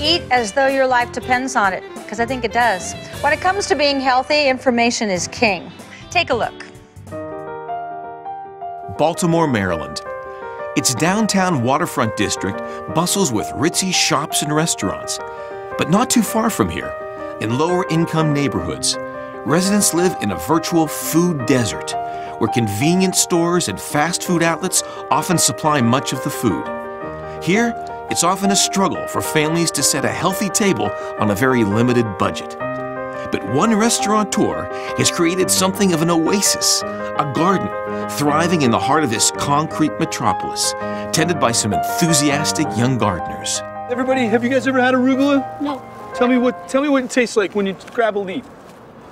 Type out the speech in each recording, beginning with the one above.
Eat as though your life depends on it, because I think it does. When it comes to being healthy, information is king. Take a look. Baltimore, Maryland. Its downtown waterfront district bustles with ritzy shops and restaurants. But not too far from here, in lower-income neighborhoods, residents live in a virtual food desert, where convenience stores and fast food outlets often supply much of the food. Here, it's often a struggle for families to set a healthy table on a very limited budget. But one restaurateur has created something of an oasis, a garden, thriving in the heart of this concrete metropolis, tended by some enthusiastic young gardeners. Everybody, have you guys ever had arugula? No. Tell me what it tastes like when you grab a leaf.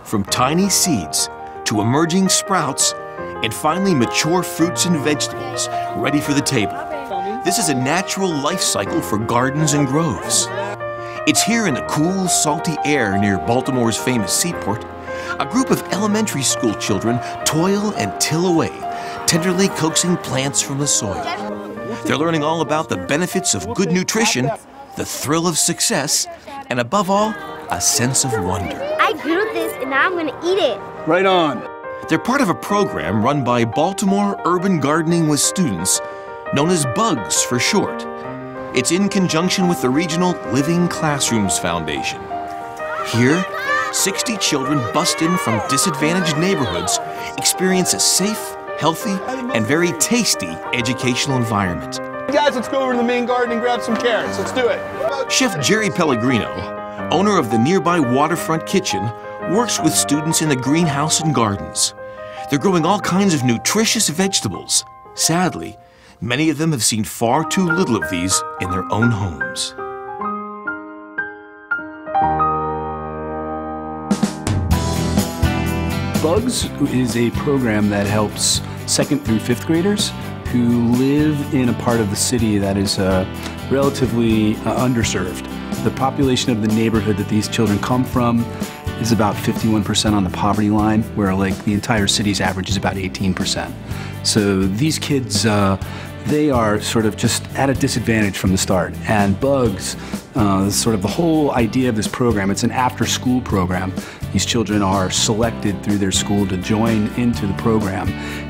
From tiny seeds to emerging sprouts and finally mature fruits and vegetables ready for the table. This is a natural life cycle for gardens and groves. It's here in the cool, salty air near Baltimore's famous seaport. A group of elementary school children toil and till away, tenderly coaxing plants from the soil. They're learning all about the benefits of good nutrition, the thrill of success, and above all, a sense of wonder. I grew this and now I'm gonna eat it. Right on. They're part of a program run by Baltimore Urban Gardening with Students, known as B.U.G.S for short. It's in conjunction with the regional Living Classrooms Foundation. Here, 60 children bust in from disadvantaged neighborhoods experience a safe, healthy, and very tasty educational environment. Hey guys, let's go over to the main garden and grab some carrots. Let's do it. Chef Jerry Pellegrino, owner of the nearby waterfront kitchen, works with students in the greenhouse and gardens. They're growing all kinds of nutritious vegetables. Sadly, many of them have seen far too little of these in their own homes. B.U.G.S is a program that helps 2nd through 5th graders who live in a part of the city that is relatively underserved. The population of the neighborhood that these children come from is about 51% on the poverty line, where like the entire city's average is about 18%. So these kids, they are sort of just at a disadvantage from the start. And B.U.G.S, sort of the whole idea of this program, it's an after-school program. These children are selected through their school to join into the program.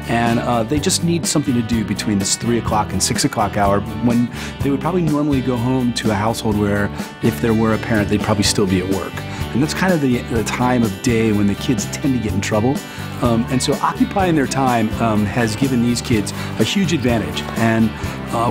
And they just need something to do between this 3 o'clock and 6 o'clock hour, when they would probably normally go home to a household where, if there were a parent, they'd probably still be at work. And that's kind of the time of day when the kids tend to get in trouble. And so occupying their time has given these kids a huge advantage. And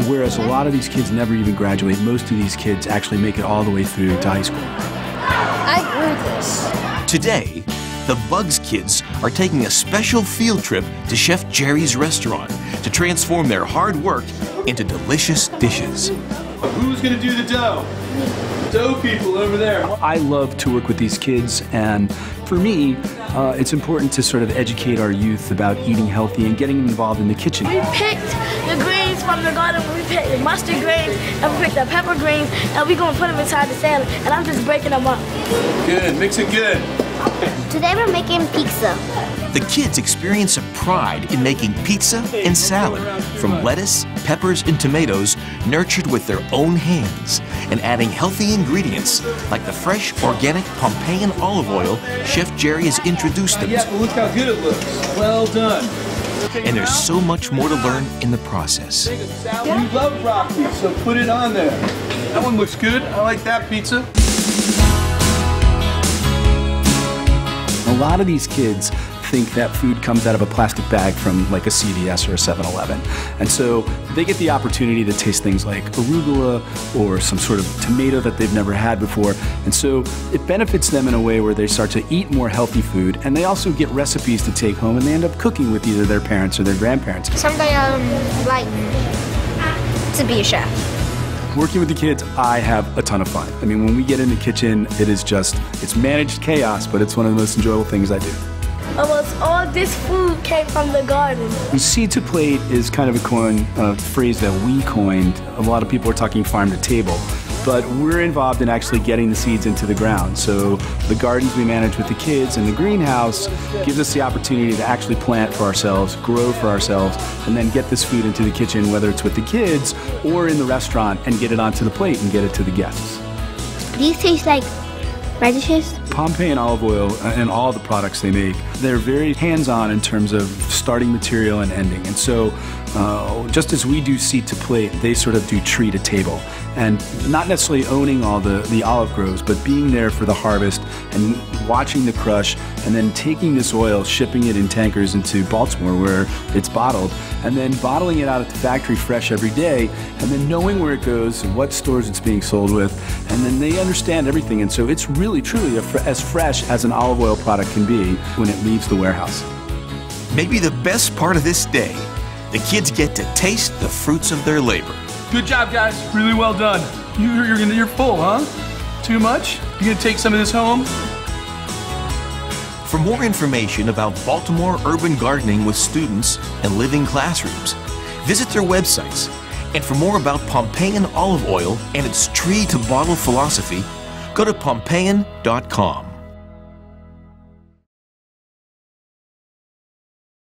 whereas a lot of these kids never even graduate, most of these kids actually make it all the way through to high school. I grew this. Today, the B.U.G.S kids are taking a special field trip to Chef Jerry's restaurant to transform their hard work into delicious dishes. Who's gonna do the dough? Dough people over there. I love to work with these kids, and for me, it's important to sort of educate our youth about eating healthy and getting them involved in the kitchen. We picked the greens from the garden. We picked the mustard greens, and we picked the pepper greens, and we're gonna put them inside the salad, and I'm just breaking them up. Good, mix it good. Today we're making pizza. The kids experience a pride in making pizza and salad from lettuce, peppers, and tomatoes nurtured with their own hands, and adding healthy ingredients like the fresh, organic Pompeian olive oil Chef Jerry has introduced them Yeah, to. but look how good it looks. Well done. And there's so much more to learn in the process. You love broccoli, so put it on there. That one looks good. I like that pizza. A lot of these kids think that food comes out of a plastic bag from like a CVS or a 7-Eleven. And so they get the opportunity to taste things like arugula or some sort of tomato that they've never had before. And so it benefits them in a way where they start to eat more healthy food, and they also get recipes to take home, and they end up cooking with either their parents or their grandparents. Someday like to be a chef. Working with the kids, I have a ton of fun. I mean, when we get in the kitchen, it's managed chaos, but it's one of the most enjoyable things I do. Almost all this food came from the garden. Seed to plate is kind of a phrase that we coined. A lot of people are talking farm to table, but we're involved in actually getting the seeds into the ground. So the gardens we manage with the kids and the greenhouse gives us the opportunity to actually plant for ourselves, grow for ourselves, and then get this food into the kitchen, whether it's with the kids or in the restaurant, and get it onto the plate and get it to the guests. These taste like radishes. Pompeian olive oil and all the products they make, they're very hands-on in terms of starting material and ending. And so just as we do seed to plate, they sort of do tree to table. And not necessarily owning all the olive groves, but being there for the harvest and watching the crush, and then taking this oil, shipping it in tankers into Baltimore where it's bottled, and then bottling it out at the factory fresh every day, and then knowing where it goes and what stores it's being sold with, and then they understand everything. And so it's really, truly as fresh as an olive oil product can be when it leaves the warehouse. Maybe the best part of this day, the kids get to taste the fruits of their labor. Good job, guys. Really well done. You're full, huh? Too much? You gonna take some of this home? For more information about Baltimore urban gardening with students and living classrooms, visit their websites. And for more about Pompeian olive oil and its tree-to-bottle philosophy, go to pompeian.com.